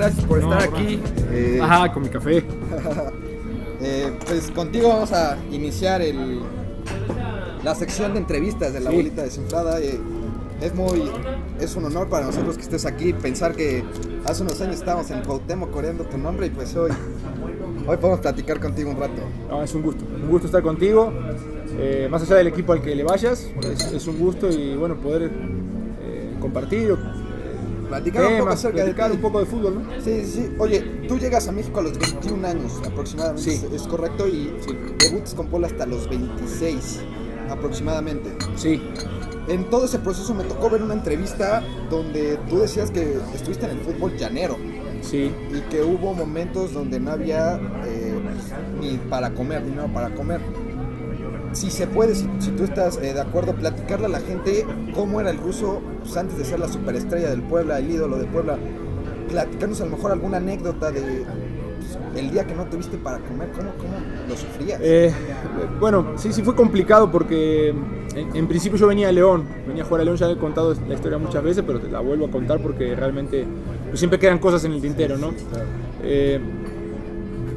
gracias por estar aquí. Ajá, con mi café. Pues contigo vamos a iniciar la sección de entrevistas de la bolita desinflada. Es un honor para nosotros que estés aquí. Pensar que hace unos años estábamos en Cuauhtémoc coreando tu nombre y pues hoy podemos platicar contigo un rato. No, es un gusto estar contigo. Más allá del equipo al que le vayas, es un gusto y bueno, poder compartir, platicar un poco acerca un poco de fútbol, ¿no? Sí. Oye, tú llegas a México a los 21 años aproximadamente, sí. ¿Es correcto? Y debutas con Puebla hasta los 26 aproximadamente. Sí. En todo ese proceso me tocó ver una entrevista donde tú decías que estuviste en el fútbol llanero. Sí. Y que hubo momentos donde no había ni para comer, ni nada para comer. Si se puede, si tú estás de acuerdo, platicarle a la gente cómo era el ruso pues, antes de ser la superestrella del Puebla, el ídolo de Puebla. Platicarnos a lo mejor alguna anécdota de el día que no tuviste para comer, ¿cómo lo sufrías? Bueno, sí fue complicado porque en principio yo venía a León, venía a jugar a León, ya he contado la historia muchas veces, pero te la vuelvo a contar porque realmente pues, siempre quedan cosas en el tintero, ¿no?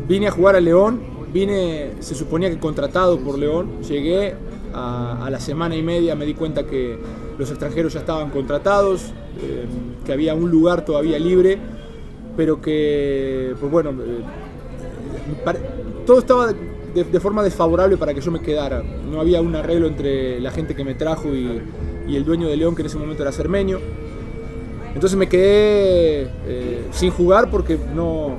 Vine a jugar a León, se suponía que contratado por León, llegué a la semana y media, me di cuenta que los extranjeros ya estaban contratados, que había un lugar todavía libre, pero que, pues bueno, todo estaba de forma desfavorable para que yo me quedara. No había un arreglo entre la gente que me trajo y el dueño de León, que en ese momento era cermeño. Entonces me quedé sin jugar porque no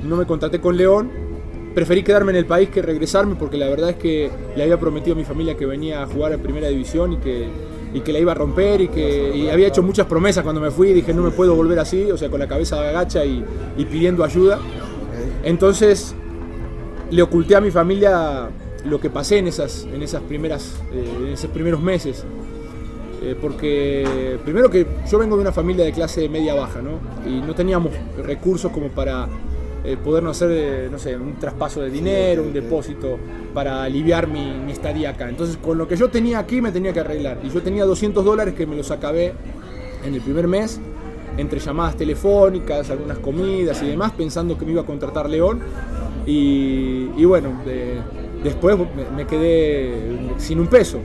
me contraté con León. Preferí quedarme en el país que regresarme porque la verdad es que le había prometido a mi familia que venía a jugar en primera división y que la iba a romper y había hecho muchas promesas cuando me fui y dije no me puedo volver así, o sea, con la cabeza agacha y pidiendo ayuda. Entonces le oculté a mi familia lo que pasé en esos primeros meses. Porque primero que yo vengo de una familia de clase media baja, ¿no? Y no teníamos recursos como para podernos hacer, no sé, un traspaso de dinero, un depósito para aliviar mi estadía acá. Entonces con lo que yo tenía aquí me tenía que arreglar. Y yo tenía $200 que me los acabé en el primer mes, entre llamadas telefónicas, algunas comidas y demás, pensando que me iba a contratar León. Y bueno, después me quedé sin un peso.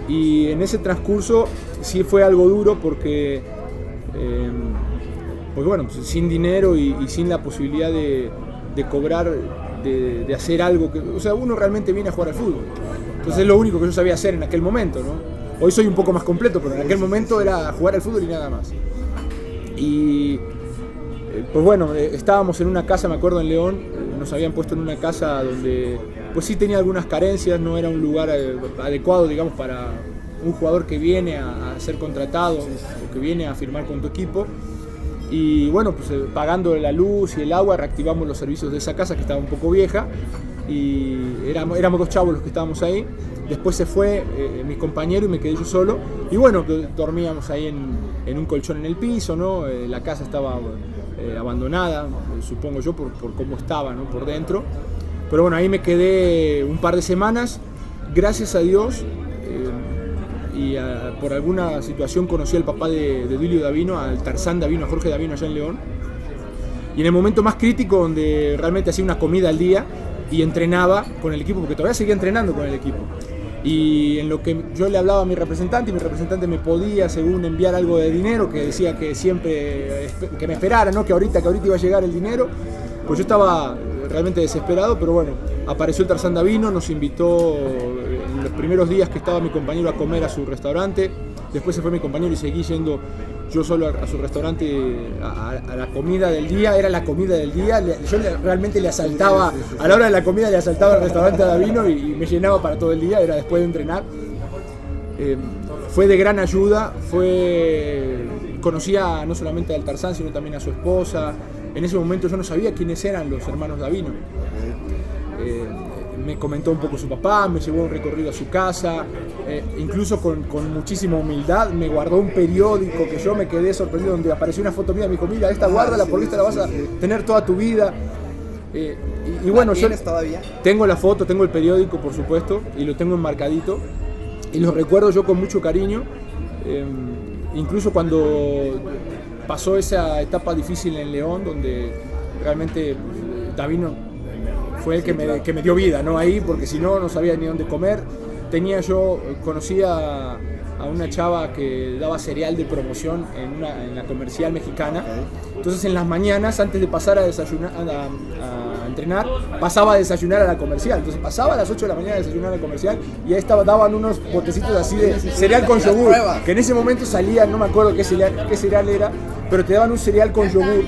Y en ese transcurso sí fue algo duro porque pues bueno, pues sin dinero y sin la posibilidad de cobrar, de hacer algo que, o sea, uno realmente viene a jugar al fútbol. Entonces es lo único que yo sabía hacer en aquel momento, ¿no? Hoy soy un poco más completo, pero en aquel momento era jugar al fútbol y nada más. Y pues bueno, estábamos en una casa, me acuerdo, en León, nos habían puesto en una casa donde pues sí tenía algunas carencias, no era un lugar adecuado, digamos, para un jugador que viene a ser contratado o que viene a firmar con tu equipo. Y bueno, pues pagando la luz y el agua reactivamos los servicios de esa casa que estaba un poco vieja y éramos dos chavos los que estábamos ahí. Después se fue mi compañero y me quedé yo solo y bueno, dormíamos ahí en un colchón en el piso, ¿no? La casa estaba abandonada, supongo yo, por cómo estaba, ¿no? Por dentro. Pero bueno, ahí me quedé un par de semanas, gracias a Dios. Por alguna situación conocí al papá de Duilio Davino, al Tarzán Davino, a Jorge Davino allá en León. Y en el momento más crítico, donde realmente hacía una comida al día y entrenaba con el equipo, porque todavía seguía entrenando con el equipo. Y en lo que yo le hablaba a mi representante, y mi representante me podía, según, enviar algo de dinero, que decía que siempre, que me esperara, ¿no? que ahorita iba a llegar el dinero. Pues yo estaba realmente desesperado, pero bueno, apareció el Tarzán Davino, nos invitó en los primeros días que estaba mi compañero a comer a su restaurante, después se fue mi compañero y seguí yendo yo solo a su restaurante a la comida del día, era la comida del día, yo realmente le asaltaba, a la hora de la comida le asaltaba al restaurante a Davino y me llenaba para todo el día, era después de entrenar. Fue de gran ayuda, conocía no solamente al Tarzán sino también a su esposa. En ese momento yo no sabía quiénes eran los hermanos Davino. Me comentó un poco su papá, me llevó un recorrido a su casa, incluso con muchísima humildad me guardó un periódico que yo me quedé sorprendido, donde apareció una foto mía, me dijo, mira, esta guárdala porque esta la vas a tener toda tu vida. Y bueno, yo todavía tengo la foto, tengo el periódico, por supuesto, y lo tengo enmarcadito, y lo recuerdo yo con mucho cariño, incluso cuando pasó esa etapa difícil en León, donde realmente Davino fue el que me dio vida, ¿no? Ahí, porque si no, no sabía ni dónde comer. Conocía a una chava que daba cereal de promoción en la comercial mexicana. Entonces en las mañanas, antes de pasar a desayunar, a entrenar, pasaba a desayunar a la comercial. Entonces pasaba a las 8 de la mañana a desayunar a la comercial y ahí daban unos botecitos así de cereal con yogur, que en ese momento salía, no me acuerdo qué cereal era, pero te daban un cereal con yogur.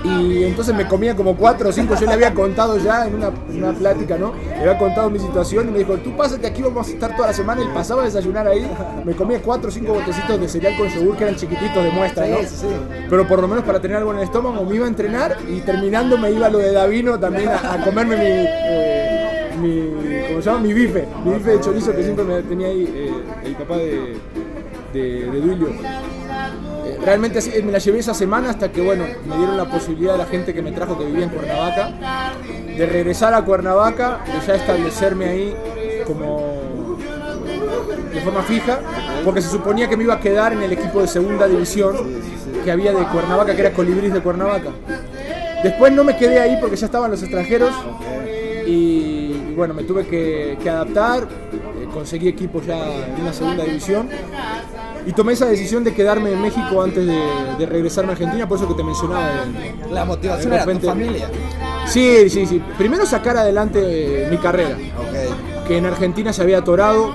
Y entonces me comía como 4 o 5, yo le había contado ya en una plática, ¿no? Le había contado mi situación y me dijo, tú pásate aquí, vamos a estar toda la semana, y pasaba a desayunar ahí, me comía 4 o 5 botecitos de cereal con yogur que eran chiquititos de muestra, ¿no? Sí. Pero por lo menos para tener algo en el estómago, me iba a entrenar y terminando me iba a lo de Davino también a comerme ¿cómo se llama? Mi bife de chorizo que siempre me tenía ahí el papá de Duilio. Realmente me la llevé esa semana hasta que, bueno, me dieron la posibilidad de la gente que me trajo, que vivía en Cuernavaca, de regresar a Cuernavaca, de ya establecerme ahí como de forma fija, porque se suponía que me iba a quedar en el equipo de segunda división que había de Cuernavaca, que era Colibríes de Cuernavaca. Después no me quedé ahí porque ya estaban los extranjeros y bueno, me tuve que adaptar, conseguí equipo ya en una segunda división. Y tomé esa decisión de quedarme en México antes de regresarme a Argentina, por eso que te mencionaba. La motivación era tu familia. Sí. Primero sacar adelante mi carrera, que en Argentina se había atorado,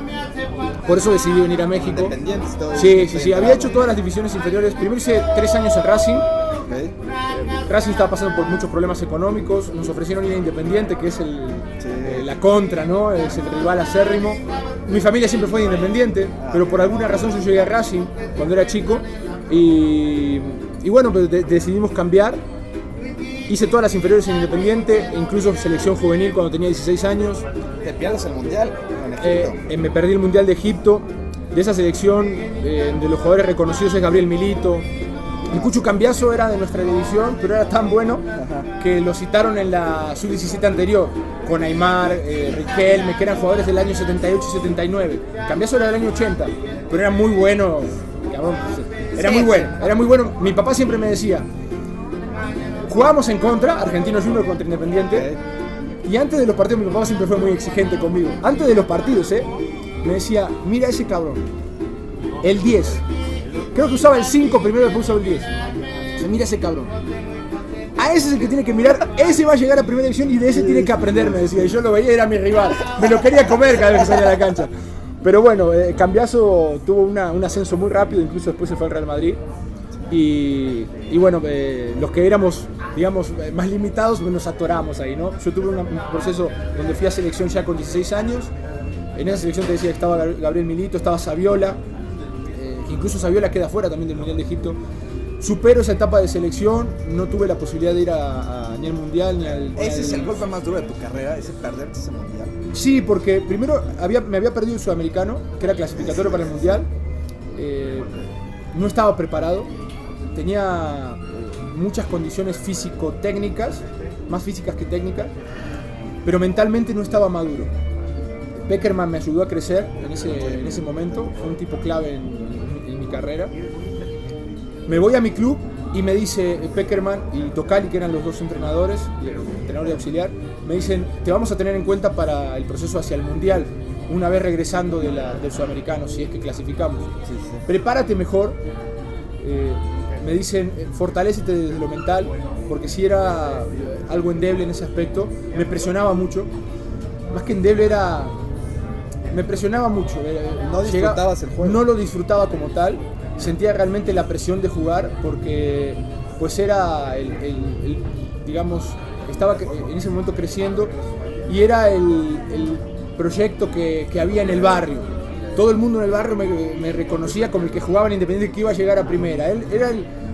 por eso decidí venir a México. Independientes, todo. Sí, había hecho todas las divisiones inferiores. Primero hice 3 años en Racing. Racing estaba pasando por muchos problemas económicos, nos ofrecieron ir a Independiente, que es la contra, ¿no? Es el rival acérrimo. Mi familia siempre fue de Independiente, pero por alguna razón yo llegué a Racing cuando era chico y bueno, pues decidimos cambiar. Hice todas las inferiores en Independiente, incluso selección juvenil cuando tenía 16 años. ¿Te pierdes el Mundial en Egipto? Me perdí el Mundial de Egipto. De esa selección, de los jugadores reconocidos es Gabriel Milito. El Cucho Cambiaso era de nuestra división, pero era tan bueno que lo citaron en la sub-17 anterior, con Aymar, Riquelme, que eran jugadores del año 78 y 79. Cambiaso era del año 80, pero era muy bueno, cabrón, era muy bueno. Mi papá siempre me decía, jugábamos en contra, Argentino Junior contra Independiente, y antes de los partidos mi papá siempre fue muy exigente conmigo. Antes de los partidos, me decía, mira ese cabrón, el 10. Creo que usaba el 5 primero, después usaba el 10. O sea, mira ese cabrón. A ese es el que tiene que mirar, ese va a llegar a primera división y de ese tiene que aprender, me decía. Y yo lo veía, era mi rival. Me lo quería comer cada vez que salía a la cancha. Pero bueno, Cambiaso tuvo un ascenso muy rápido, incluso después se fue al Real Madrid. Y bueno, los que éramos, digamos, más limitados, nos atoramos ahí, ¿no? Yo tuve un proceso donde fui a selección ya con 16 años. En esa selección te decía que estaba Gabriel Milito, estaba Saviola. Incluso Saviola queda fuera también del Mundial de Egipto. Supero esa etapa de selección, no tuve la posibilidad de ir ni al Mundial ni al... ¿Ese es el golpe más duro de tu carrera, ese perderte ese Mundial? Sí, porque primero me había perdido el Sudamericano, que era clasificatorio para el Mundial. No estaba preparado, tenía muchas condiciones físico-técnicas, más físicas que técnicas, pero mentalmente no estaba maduro. Peckerman me ayudó a crecer en ese momento, fue un tipo clave en mi carrera. Me voy a mi club y me dice Peckerman y Tocali, que eran los dos entrenadores, entrenador y auxiliar, me dicen, te vamos a tener en cuenta para el proceso hacia el Mundial, una vez regresando del Sudamericano, si es que clasificamos. Sí. Prepárate mejor, me dicen, fortalécete desde lo mental, porque si era algo endeble en ese aspecto, me presionaba mucho, más que endeble me presionaba mucho. No disfrutabas el juego. No lo disfrutaba como tal. Sentía realmente la presión de jugar porque pues era digamos, estaba en ese momento creciendo y era el proyecto que había en el barrio. Todo el mundo en el barrio me reconocía como el que jugaba en Independiente, que iba a llegar a primera. Él era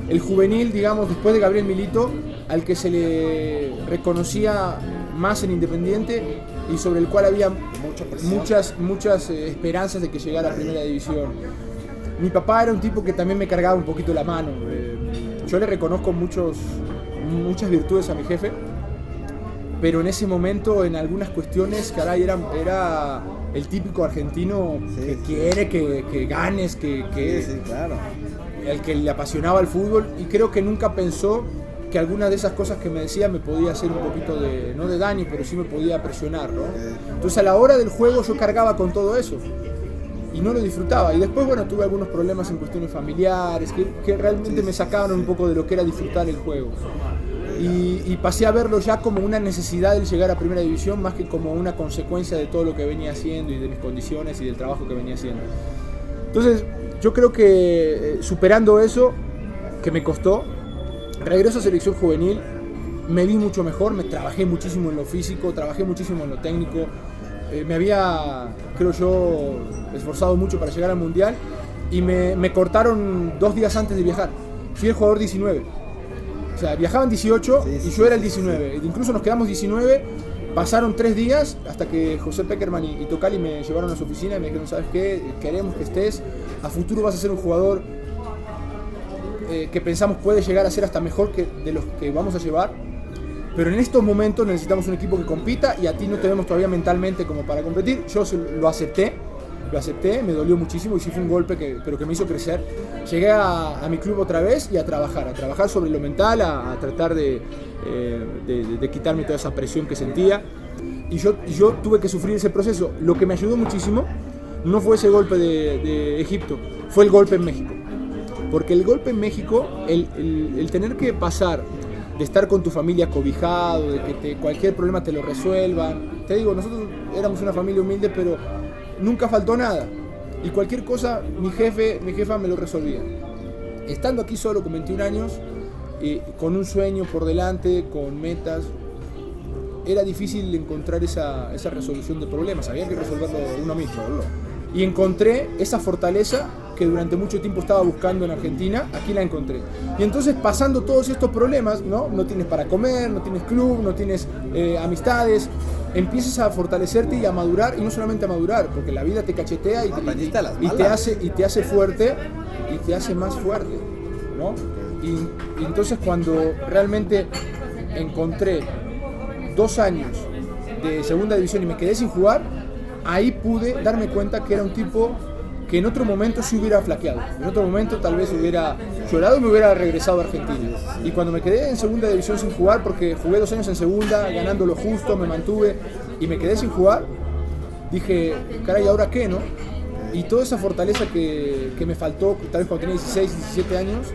el juvenil, digamos, después de Gabriel Milito, al que se le reconocía más en Independiente y sobre el cual había muchas esperanzas de que llegara a primera división. Mi papá era un tipo que también me cargaba un poquito la mano. Yo le reconozco muchas virtudes a mi jefe, pero en ese momento, en algunas cuestiones, caray, era el típico argentino que quiere que ganes, Sí, claro. el que le apasionaba el fútbol, y creo que nunca pensó que algunas de esas cosas que me decía me podía hacer un poquito no de daño, pero sí me podía presionar, ¿no? Entonces a la hora del juego yo cargaba con todo eso y no lo disfrutaba. Y después, bueno, tuve algunos problemas en cuestiones familiares que realmente me sacaban un poco de lo que era disfrutar el juego. Y pasé a verlo ya como una necesidad de llegar a Primera División, más que como una consecuencia de todo lo que venía haciendo y de mis condiciones y del trabajo que venía haciendo. Entonces yo creo que superando eso, que me costó, regreso a selección juvenil, me vi mucho mejor, me trabajé muchísimo en lo físico, trabajé muchísimo en lo técnico, me había, creo yo, esforzado mucho para llegar al Mundial, y me cortaron 2 días antes de viajar. Fui el jugador 19. O sea, viajaban 18 y yo era el 19. Incluso nos quedamos 19, pasaron 3 días hasta que José Peckerman y Tocali me llevaron a su oficina y me dijeron, ¿sabes qué? Queremos que estés, a futuro vas a ser un jugador que pensamos puede llegar a ser hasta mejor que de los que vamos a llevar, pero en estos momentos necesitamos un equipo que compita y a ti no te vemos todavía mentalmente como para competir. Yo lo acepté, me dolió muchísimo y sí fue un golpe pero que me hizo crecer. Llegué a mi club otra vez y a trabajar sobre lo mental, a tratar de quitarme toda esa presión que sentía, y yo tuve que sufrir ese proceso. Lo que me ayudó muchísimo no fue ese golpe de Egipto, fue el golpe en México. Porque el golpe en México, el tener que pasar de estar con tu familia cobijado, de que cualquier problema te lo resuelvan. Te digo, nosotros éramos una familia humilde, pero nunca faltó nada. Y cualquier cosa, mi jefa me lo resolvía. Estando aquí solo con 21 años, con un sueño por delante, con metas, era difícil encontrar esa resolución de problemas. Había que resolverlo uno mismo. Y encontré esa fortaleza que durante mucho tiempo estaba buscando en Argentina. Aquí la encontré. Y entonces, pasando todos estos problemas, no tienes para comer, no tienes club, no tienes amistades, empiezas a fortalecerte y a madurar, y no solamente a madurar, porque la vida te cachetea y te hace fuerte, y te hace más fuerte, ¿no? Y entonces, cuando realmente encontré 2 años de segunda división y me quedé sin jugar, ahí pude darme cuenta que era un tipo que en otro momento sí hubiera flaqueado. En otro momento tal vez hubiera llorado y me hubiera regresado a Argentina. Y cuando me quedé en segunda división sin jugar, porque jugué 2 años en segunda, ganando lo justo, me mantuve y me quedé sin jugar, dije, caray, ¿ahora qué, no? Y toda esa fortaleza que me faltó, tal vez cuando tenía 16, 17 años,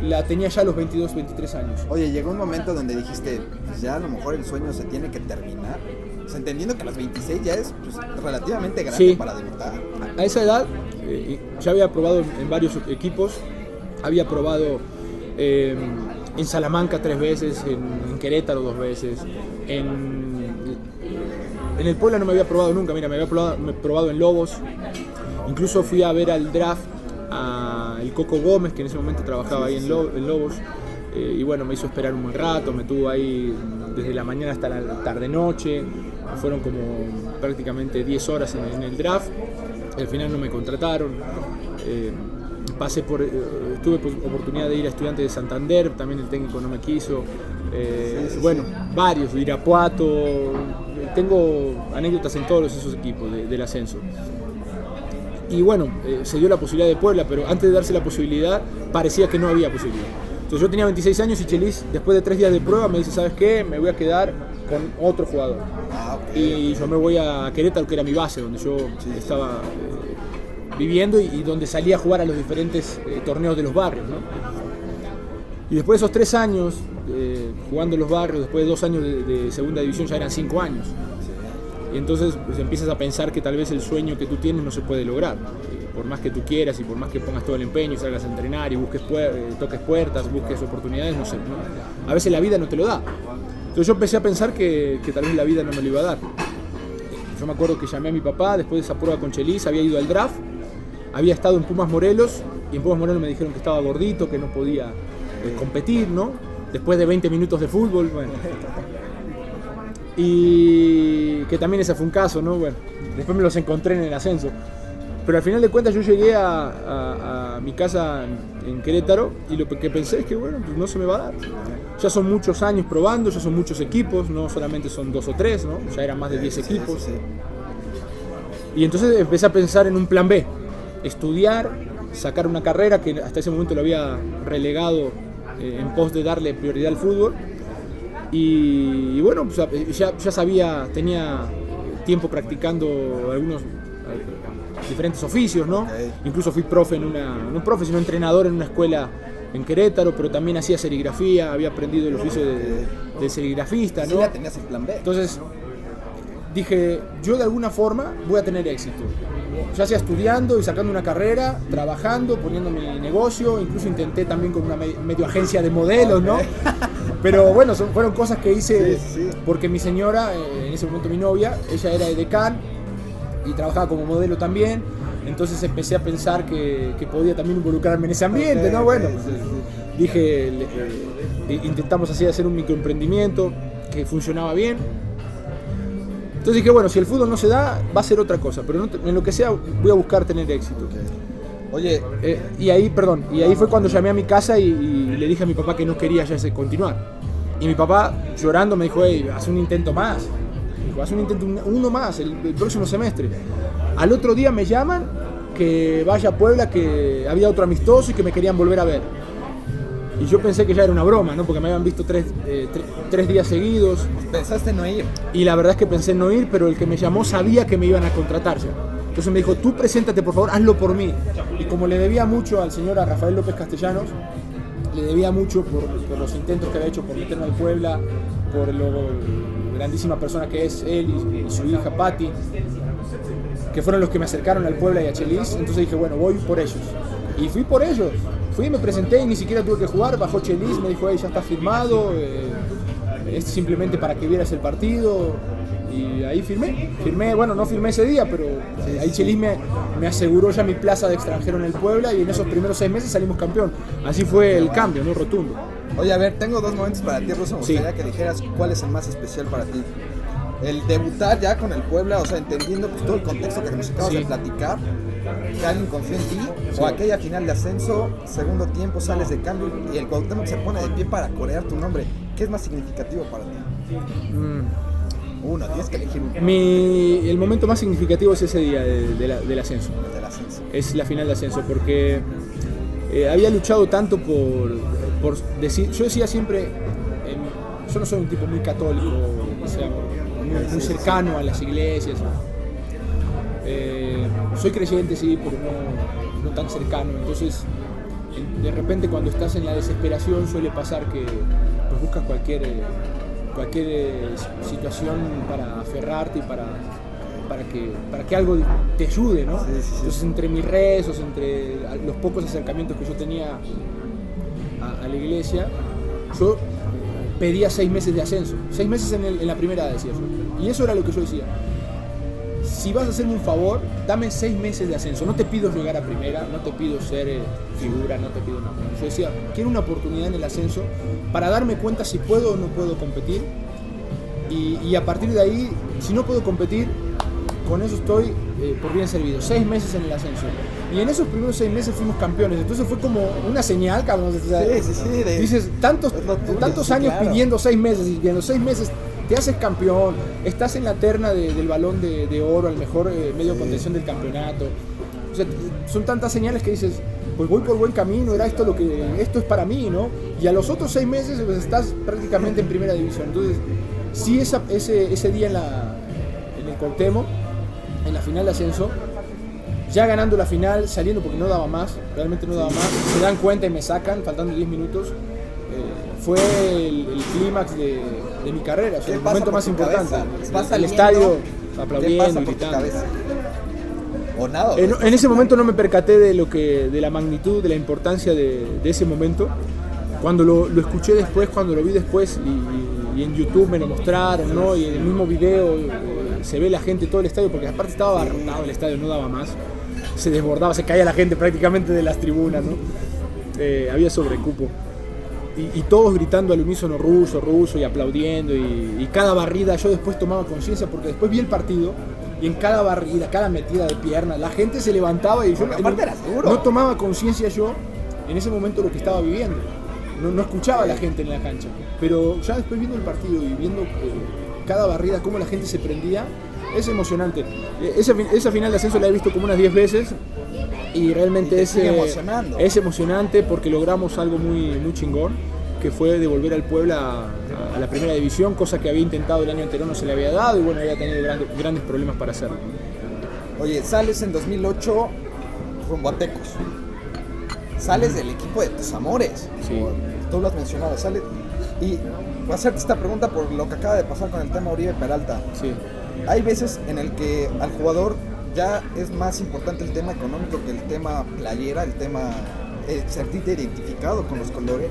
la tenía ya a los 22, 23 años. Oye, llegó un momento donde dijiste, pues ya a lo mejor el sueño se tiene que terminar. O sea, entendiendo que a los 26 ya es pues, relativamente grande para debutar. A esa edad ya había probado en varios equipos, había probado en Salamanca 3 veces, en Querétaro 2 veces, en el Puebla no me había probado nunca, mira, me había probado en Lobos, incluso fui a ver al draft a el Coco Gómez, que en ese momento trabajaba ahí en Lobos, y bueno, me hizo esperar un buen rato, me tuvo ahí desde la mañana hasta la tarde-noche, fueron como prácticamente 10 horas en el draft, al final no me contrataron, tuve oportunidad de ir a Estudiantes de Santander, también el técnico no me quiso, varios, Irapuato, tengo anécdotas en todos esos equipos del ascenso. Y bueno, se dio la posibilidad de Puebla, pero antes de darse la posibilidad parecía que no había posibilidad. Entonces yo tenía 26 años y Chelis, después de 3 días de prueba, me dice, ¿sabes qué? Me voy a quedar con otro jugador. Y yo me voy a Querétaro, que era mi base, donde yo estaba viviendo y donde salía a jugar a los diferentes torneos de los barrios, ¿no? Y después de esos 3 años jugando en los barrios, después de 2 años de segunda división, ya eran 5 años. Y entonces pues, empiezas a pensar que tal vez el sueño que tú tienes no se puede lograr. Por más que tú quieras y por más que pongas todo el empeño y salgas a entrenar y toques puertas, busques oportunidades, no sé, ¿no? A veces la vida no te lo da. Entonces yo empecé a pensar que tal vez la vida no me lo iba a dar. Yo me acuerdo que llamé a mi papá después de esa prueba con Chelis, había ido al draft, había estado en Pumas Morelos, y en Pumas Morelos me dijeron que estaba gordito, que no podía competir, ¿no? Después de 20 minutos de fútbol, bueno. Y que también ese fue un caso, ¿no? Bueno, después me los encontré en el ascenso. Pero al final de cuentas yo llegué a mi casa en Querétaro y lo que pensé es que bueno, pues no se me va a dar. Ya son muchos años probando, ya son muchos equipos, no solamente son 2 o 3, ¿no? Ya eran más de 10 equipos. Sí. Y entonces empecé a pensar en un plan B, estudiar, sacar una carrera que hasta ese momento lo había relegado en pos de darle prioridad al fútbol. Y bueno, pues ya sabía, tenía tiempo practicando algunos diferentes oficios, ¿no? Okay. Incluso fui profe no profe, sino entrenador en una escuela en Querétaro, pero también hacía serigrafía, había aprendido el oficio de serigrafista, ¿no? Sí, ya tenías el plan B. Entonces dije, yo de alguna forma voy a tener éxito, ya sea estudiando y sacando una carrera, trabajando, poniendo mi negocio, incluso intenté también con una medio agencia de modelos, ¿no? Pero bueno, fueron cosas que hice porque mi señora, en ese momento mi novia, ella era edecán y trabajaba como modelo también, entonces empecé a pensar que podía también involucrarme en ese ambiente, ¿no? Bueno, dije, intentamos así hacer un microemprendimiento que funcionaba bien. Entonces dije, bueno, si el fútbol no se da, va a ser otra cosa, pero en lo que sea voy a buscar tener éxito. Okay. Oye, y ahí fue cuando llamé a mi casa y le dije a mi papá que no quería ya continuar. Y mi papá, llorando, me dijo, hey, haz un intento más. Me dijo, haz un intento, uno más, el próximo semestre. Al otro día me llaman que vaya a Puebla, que había otro amistoso y que me querían volver a ver. Y yo pensé que ya era una broma, ¿no? Porque me habían visto tres días seguidos. ¿pensaste no ir? Y la verdad es que pensé en no ir, pero el que me llamó sabía que me iban a contratar ya. Entonces me dijo, tú preséntate por favor, hazlo por mí. Y como le debía mucho al señor, a Rafael López Castellanos, le debía mucho por los intentos que había hecho por meterme al Puebla, por lo grandísima persona que es él y su hija Patti, que fueron los que me acercaron al Puebla y a Chelis. Entonces dije, bueno, voy por ellos. Y fui por ellos. Fui, me presenté y ni siquiera tuve que jugar. Bajó Chelis, me dijo, hey, ya está firmado, es simplemente para que vieras el partido. Y ahí firmé, bueno, no firmé ese día, pero ahí Chelis me aseguró ya mi plaza de extranjero en el Puebla y en esos primeros 6 meses salimos campeón. Así fue el cambio, ¿no? Rotundo. Oye, a ver, tengo 2 momentos para ti, Ruso. Me gustaría que dijeras cuál es el más especial para ti. El debutar ya con el Puebla, o sea, entendiendo pues, todo el contexto que nos acabas de platicar, que alguien confía en ti, o aquella final de ascenso, segundo tiempo, sales de cambio y el Cuauhtémoc se pone de pie para corear tu nombre. ¿Qué es más significativo para ti? Uno, tienes que elegir uno. El momento más significativo es ese día del ascenso. Del ascenso. Es la final de ascenso, porque había luchado tanto por decir, yo decía siempre, yo no soy un tipo muy católico, o sea, muy cercano a las iglesias. Soy creyente, sí, pero no tan cercano. Entonces, de repente cuando estás en la desesperación suele pasar que pues, buscas cualquier situación para aferrarte y para que algo te ayude, ¿no? Sí. Entonces, entre mis rezos, entre los pocos acercamientos que yo tenía a la iglesia, yo pedía 6 meses de ascenso, 6 meses en la primera, decía yo. Y eso era lo que yo decía. Si vas a hacerme un favor, dame 6 meses de ascenso. No te pido llegar a primera, no te pido ser figura, no te pido nada. Yo decía, quiero una oportunidad en el ascenso para darme cuenta si puedo o no puedo competir. Y a partir de ahí, si no puedo competir, con eso estoy por bien servido. 6 meses en el ascenso. Y en esos primeros 6 meses fuimos campeones. Entonces fue como una señal, cabrón. O sea, dices, tantos años pidiendo 6 meses y en los 6 meses te haces campeón, estás en la terna del balón de oro, al mejor medio de contención del campeonato. O sea, son tantas señales que dices, pues voy por buen camino, esto es para mí, ¿no? Y a los otros 6 meses pues, estás prácticamente en primera división. Entonces, sí, ese día en el Cuauhtémoc, en la final de ascenso, ya ganando la final, saliendo porque no daba más, realmente no daba más, se dan cuenta y me sacan, faltando 10 minutos. Fue el clímax de mi carrera, o sea, el momento más importante. Vas al estadio aplaudiendo, gritando. ¿O nada? En ese momento no me percaté de la magnitud, de la importancia de ese momento. Cuando lo escuché después, cuando lo vi después y en YouTube me lo mostraron, ¿no? Y en el mismo video se ve la gente, todo el estadio, porque aparte estaba abarrotado el estadio, no daba más. Se desbordaba, se caía la gente prácticamente de las tribunas, ¿no? Había sobrecupo. Y todos gritando al unísono ruso y aplaudiendo y cada barrida yo después tomaba conciencia porque después vi el partido y en cada barrida, cada metida de pierna, la gente se levantaba y yo duro. No tomaba conciencia yo en ese momento lo que estaba viviendo. No escuchaba a la gente en la cancha, pero ya después viendo el partido y viendo cada barrida, cómo la gente se prendía, es emocionante. Esa final de ascenso la he visto como unas 10 veces y realmente es emocionante porque logramos algo muy, muy chingón, que fue devolver al Puebla a la primera división, cosa que había intentado el año anterior, no se le había dado y bueno, había tenido grandes problemas para hacerlo. Oye, sales en 2008 rumbo a Tecos. Sales del equipo de tus amores, sí. Tú lo has mencionado, sales. Y voy a hacerte esta pregunta por lo que acaba de pasar con el tema Oribe Peralta. Sí. Hay veces en el que al jugador ya es más importante el tema económico que el tema playera, el tema sentirte identificado con los colores.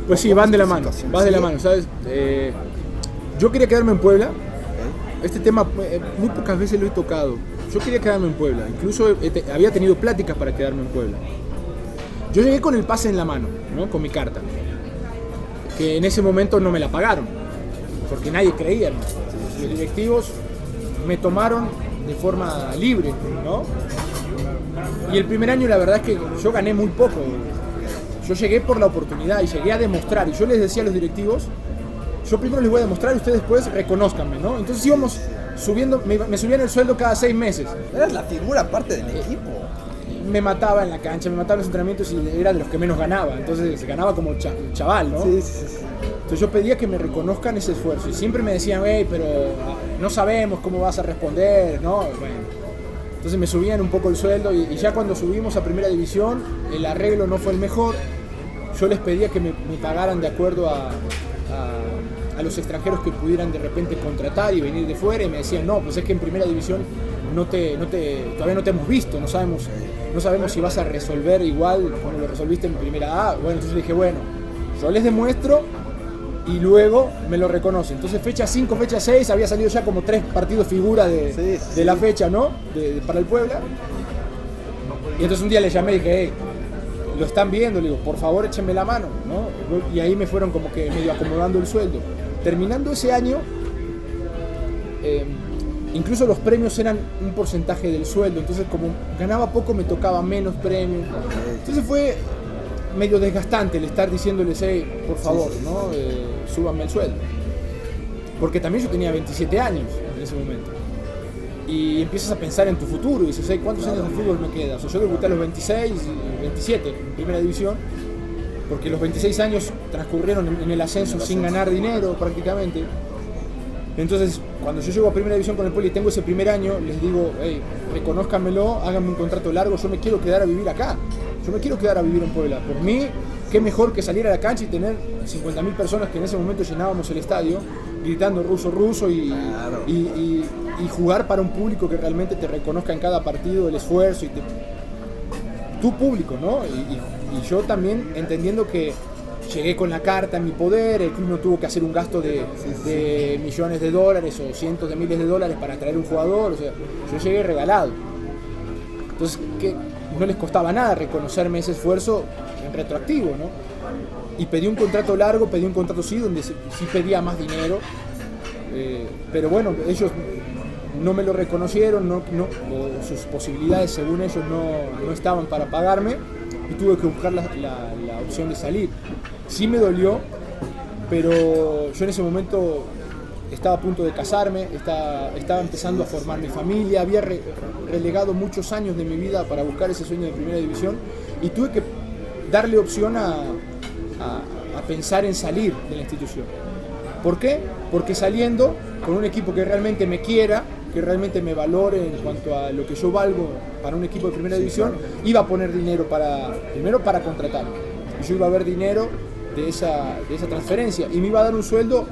Pues sí, van de la mano, de la mano, ¿sabes? Yo quería quedarme en Puebla. Okay. Este tema muy pocas veces lo he tocado. Yo quería quedarme en Puebla, incluso había tenido pláticas para quedarme en Puebla. Yo llegué con el pase en la mano, ¿no? Con mi carta, que en ese momento no me la pagaron, porque nadie creía, ¿no? Los directivos me tomaron de forma libre, ¿no? Y el primer año la verdad es que yo gané muy poco. Yo llegué por la oportunidad y llegué a demostrar, y yo les decía a los directivos, yo primero les voy a demostrar y ustedes después reconózcanme, ¿no? Entonces íbamos subiendo, me subían el sueldo cada 6 meses. Eras la figura parte del equipo. Me mataba en la cancha, me mataba en los entrenamientos y era de los que menos ganaba, entonces ganaba como chaval, ¿no? Sí. Entonces yo pedía que me reconozcan ese esfuerzo y siempre me decían, hey, pero no sabemos cómo vas a responder, ¿no? Bueno, entonces me subían un poco el sueldo y ya cuando subimos a primera división el arreglo no fue el mejor. Yo les pedía que me pagaran de acuerdo a los extranjeros que pudieran de repente contratar y venir de fuera, y me decían, no, pues es que en primera división todavía no te hemos visto, no sabemos si vas a resolver igual como lo resolviste en primera A. Bueno, entonces le dije, bueno, yo les demuestro y luego me lo reconocen. Entonces fecha 5, fecha 6, había salido ya como 3 partidos figura de la fecha, ¿no? Para el Puebla. Y entonces un día le llamé y dije, hey, lo están viendo, le digo, por favor échenme la mano, ¿no? Y ahí me fueron como que medio acomodando el sueldo. Terminando ese año, incluso los premios eran un porcentaje del sueldo, entonces como ganaba poco me tocaba menos premios. Entonces fue medio desgastante el estar diciéndoles, hey, por favor, ¿no? Súbanme el sueldo. Porque también yo tenía 27 años en ese momento. Y empiezas a pensar en tu futuro y dices, hey, ¿cuántos años de fútbol me queda? O sea, yo debuté a los 26 y 27 en primera división, porque los 26 años transcurrieron en el ascenso sin ganar dinero prácticamente. Entonces, cuando yo llego a primera división con el Puebla y tengo ese primer año, les digo, hey, reconózcanmelo, háganme un contrato largo, yo me quiero quedar a vivir acá. Yo me quiero quedar a vivir en Puebla. Por mí, qué mejor que salir a la cancha y tener 50.000 personas que en ese momento llenábamos el estadio, gritando ruso y jugar para un público que realmente te reconozca en cada partido el esfuerzo. Tu público, ¿no? Y yo también entendiendo que llegué con la carta en mi poder, el club no tuvo que hacer un gasto de millones de dólares o cientos de miles de dólares para traer un jugador, o sea, yo llegué regalado. Entonces, que no les costaba nada reconocerme ese esfuerzo en retroactivo, ¿no? Y pedí un contrato largo, pedí un contrato donde sí pedía más dinero, pero bueno, ellos no me lo reconocieron, o sus posibilidades según ellos no estaban para pagarme, y tuve que buscar la opción de salir. Sí me dolió, pero yo en ese momento estaba a punto de casarme, estaba empezando a formar mi familia, había relegado muchos años de mi vida para buscar ese sueño de primera división, y tuve que darle opción a pensar en salir de la institución. ¿Por qué? Porque saliendo con un equipo que realmente me quiera, que realmente me valore en cuanto a lo que yo valgo para un equipo de primera división, iba a poner dinero primero para contratarme. Y yo iba a ver dinero de esa transferencia y me iba a dar un sueldo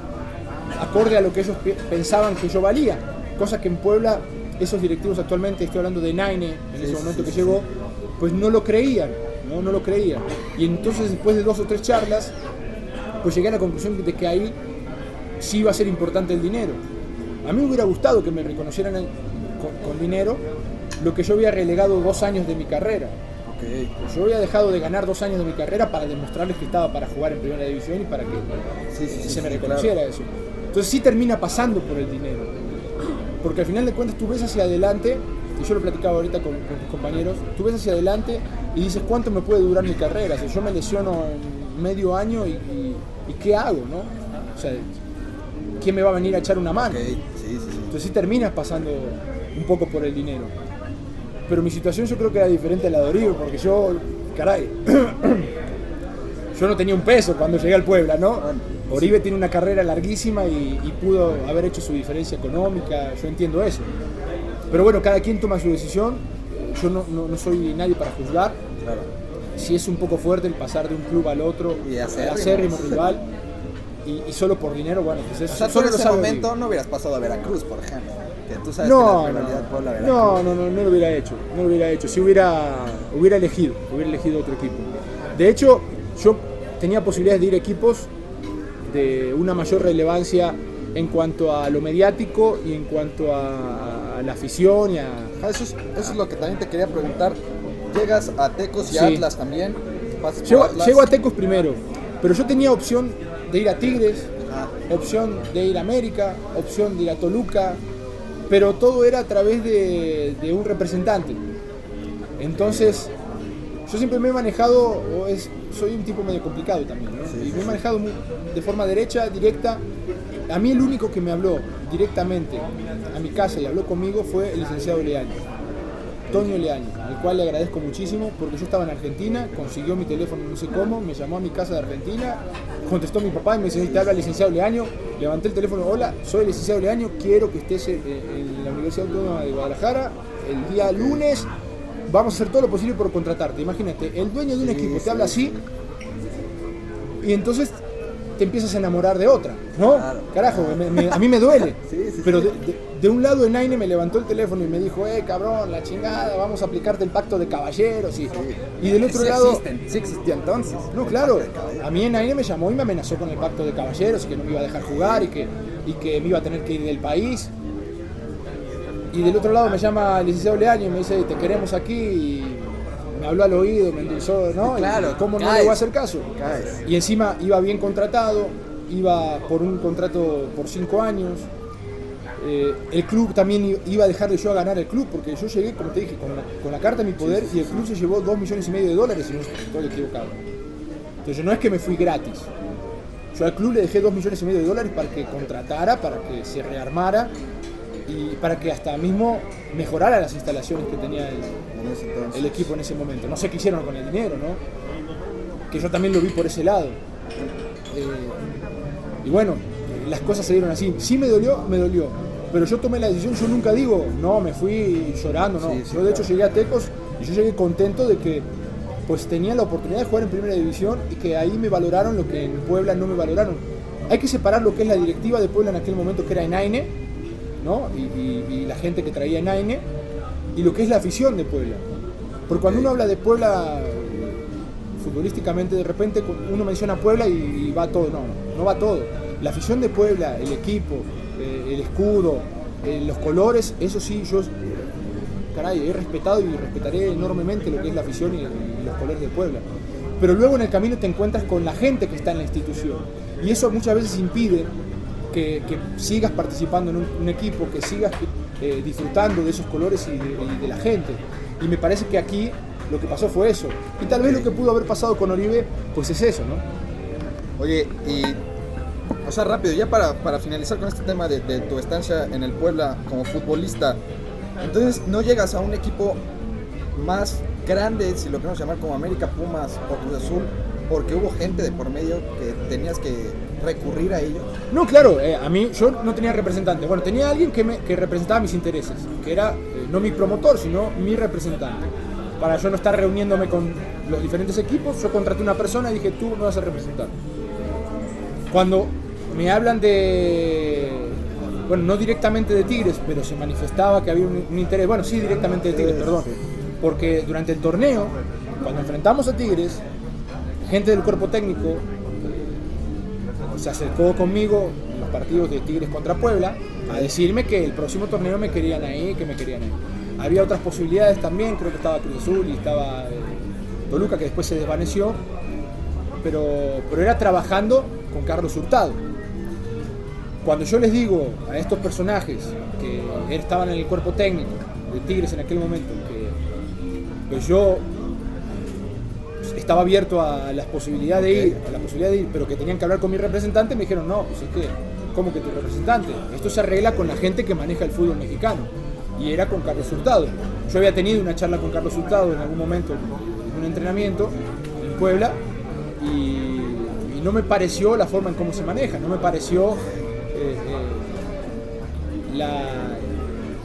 acorde a lo que ellos pensaban que yo valía, cosa que en Puebla esos directivos actualmente, estoy hablando de Naine en ese momento que llegó, pues no lo creían, no lo creían. Y entonces después de 2 o 3 charlas, pues llegué a la conclusión de que ahí sí iba a ser importante el dinero. A mí me hubiera gustado que me reconocieran con dinero lo que yo había relegado 2 años de mi carrera. Okay. Yo había dejado de ganar 2 años de mi carrera para demostrarles que estaba para jugar en primera división y para que se me reconociera eso. Entonces sí termina pasando por el dinero. Porque al final de cuentas tú ves hacia adelante, y yo lo platicaba ahorita con tus compañeros, tú ves hacia adelante y dices cuánto me puede durar mi carrera, o sea, yo me lesiono en medio año y ¿qué hago, no? O sea, ¿quién me va a venir a echar una mano? Okay. Sí. Entonces sí terminas pasando un poco por el dinero. Pero mi situación yo creo que era diferente a la de Oribe, porque yo, caray, yo no tenía un peso cuando llegué al Puebla, ¿no? Oribe tiene una carrera larguísima y pudo haber hecho su diferencia económica, yo entiendo eso. Pero bueno, cada quien toma su decisión, yo no soy nadie para juzgar. Claro. Si es un poco fuerte el pasar de un club al otro, Y acérrimo rival, y solo por dinero, bueno, pues eso. O sea, tú solo en lo ese sabe momento Oribe. no hubieras pasado a Veracruz, por ejemplo. Que tú sabes que No, la rivalidad Puebla-Veracruz. no lo hubiera hecho, Si hubiera elegido otro equipo. De hecho, yo tenía posibilidades de ir a equipos de una mayor relevancia en cuanto a lo mediático y en cuanto a la afición y a... Eso es lo que también te quería preguntar. Llegas a Tecos y Sí. Atlas también. Pasas por Atlas. Llego a Tecos primero, pero yo tenía opción de ir a Tigres, Ah, opción de ir a América, opción de ir a Toluca, pero todo era a través de un representante. Entonces, yo siempre me he manejado, soy un tipo medio complicado también, ¿no? Sí, Y me he manejado de forma derecha, directa. A mí el único que me habló directamente a mi casa y habló conmigo fue el licenciado Leaño, Toño Leaño, al cual le agradezco muchísimo porque yo estaba en Argentina, consiguió mi teléfono no sé cómo, me llamó a mi casa de Argentina, contestó mi papá y me dice, te habla el licenciado Leaño, levanté el teléfono, hola, soy el licenciado Leaño, quiero que estés en la Universidad Autónoma de Guadalajara el día lunes, vamos a hacer todo lo posible por contratarte. Imagínate, el dueño de un equipo te habla así y entonces te empiezas a enamorar de otra, ¿no? Claro. Carajo, a mí me duele. Sí. Pero de un lado Enaine me levantó el teléfono y me dijo, cabrón, la chingada, vamos a aplicarte el pacto de caballeros. Y del otro lado... Sí existía entonces. No, claro, a mí Enaine me llamó y me amenazó con el pacto de caballeros y que no me iba a dejar jugar y que me iba a tener que ir del país. Y del otro lado me llama el licenciado Leaño y me dice, te queremos aquí, y me habló al oído, me endulzó, ¿no? Claro, ¿Y cómo no caes. le voy a hacer caso? Caes. Y encima iba bien contratado, iba por un contrato por 5 años. El club también iba a dejarle yo a ganar el club, porque yo llegué, como te dije, con la carta en mi poder, y el club se llevó $2,5 millones si no estoy equivocado. Entonces no es que me fui gratis. Yo al club le dejé $2,5 millones para que contratara, para que se rearmara y para que hasta mismo mejorara las instalaciones que tenía el equipo en ese momento. No sé qué hicieron con el dinero, ¿no? Que yo también lo vi por ese lado. Y bueno, las cosas se dieron así. Sí me dolió, pero yo tomé la decisión. Yo nunca digo, no, me fui llorando, no. Yo de hecho llegué a Tecos y yo llegué contento de que pues tenía la oportunidad de jugar en primera división y que ahí me valoraron lo que en Puebla no me valoraron. Hay que separar lo que es la directiva de Puebla en aquel momento, que era Enaine, ¿no? Y la gente que traía Enaine, y lo que es la afición de Puebla. Porque cuando uno habla de Puebla futbolísticamente, de repente uno menciona Puebla y va todo. No va todo. La afición de Puebla, el equipo, el escudo, los colores, eso sí, yo he respetado y respetaré enormemente lo que es la afición y los colores de Puebla. Pero luego en el camino te encuentras con la gente que está en la institución, y eso muchas veces impide que sigas participando en un equipo, que sigas disfrutando de esos colores y de la gente. Y me parece que aquí lo que pasó fue eso. Y tal vez lo que pudo haber pasado con Oribe, pues es eso, ¿no? Oye, o sea, rápido, ya para finalizar con este tema de tu estancia en el Puebla como futbolista, entonces no llegas a un equipo más grande, si lo queremos llamar, como América, Pumas o Cruz Azul, porque hubo gente de por medio que tenías que recurrir a ellos. No, claro, a mí yo no tenía representante. Bueno, tenía alguien que representaba mis intereses, que era no mi promotor, sino mi representante. Para yo no estar reuniéndome con los diferentes equipos, yo contraté una persona y dije, tú me vas a representar. Cuando me hablan bueno, no directamente de Tigres, pero se manifestaba que había un interés, bueno, sí, directamente de Tigres, perdón, porque durante el torneo, cuando enfrentamos a Tigres, gente del cuerpo técnico se acercó conmigo en los partidos de Tigres contra Puebla a decirme que el próximo torneo me querían ahí, Había otras posibilidades también, creo que estaba Cruz Azul y estaba Toluca, que después se desvaneció, pero era trabajando con Carlos Hurtado. Cuando yo les digo a estos personajes que estaban en el cuerpo técnico de Tigres en aquel momento, que yo estaba abierto a la posibilidad de ir, pero que tenían que hablar con mi representante, me dijeron, no, pues es que, ¿cómo que tu representante? Esto se arregla con la gente que maneja el fútbol mexicano. Y era con Carlos Hurtado. Yo había tenido una charla con Carlos Hurtado en algún momento, en un entrenamiento en Puebla, y no me pareció la forma en cómo se maneja, no me pareció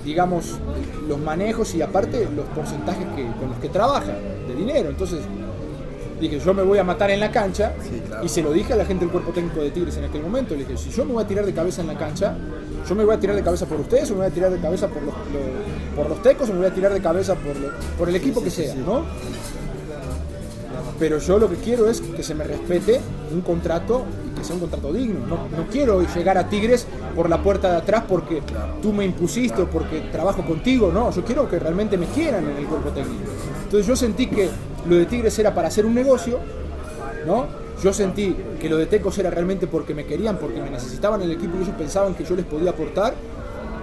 digamos, los manejos y aparte los porcentajes con los que trabaja de dinero. Entonces dije, yo me voy a matar en la cancha, sí, claro. Y se lo dije a la gente del cuerpo técnico de Tigres en aquel momento. Le dije, si yo me voy a tirar de cabeza en la cancha, yo me voy a tirar de cabeza por ustedes, o me voy a tirar de cabeza por los tecos, o me voy a tirar de cabeza por el equipo que sea, ¿no? Pero yo lo que quiero es que se me respete un contrato y que sea un contrato digno. No quiero llegar a Tigres por la puerta de atrás porque tú me impusiste o porque trabajo contigo, no. Yo quiero que realmente me quieran en el cuerpo técnico. Entonces yo sentí que lo de Tigres era para hacer un negocio, ¿no? Yo sentí que lo de Tecos era realmente porque me querían, porque me necesitaban en el equipo y ellos pensaban que yo les podía aportar.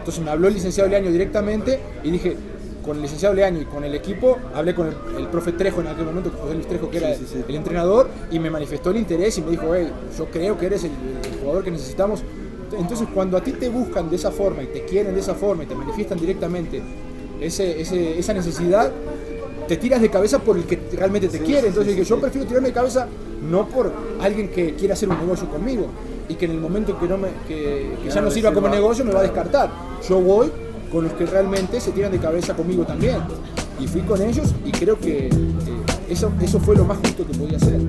Entonces me habló el licenciado Leaño directamente y dije, con el licenciado Leaño y con el equipo, hablé con el profe Trejo en aquel momento, José Luis Trejo, que era el entrenador, y me manifestó el interés y me dijo, hey, yo creo que eres el jugador que necesitamos. Entonces cuando a ti te buscan de esa forma y te quieren de esa forma y te manifiestan directamente esa necesidad, te tiras de cabeza por el que realmente te quiere. Entonces dije, yo prefiero tirarme de cabeza no por alguien que quiera hacer un negocio conmigo y que en el momento que ya no sirva como negocio me va a descartar. Yo voy con los que realmente se tiran de cabeza conmigo también. Y fui con ellos y creo que eso fue lo más justo que podía hacer.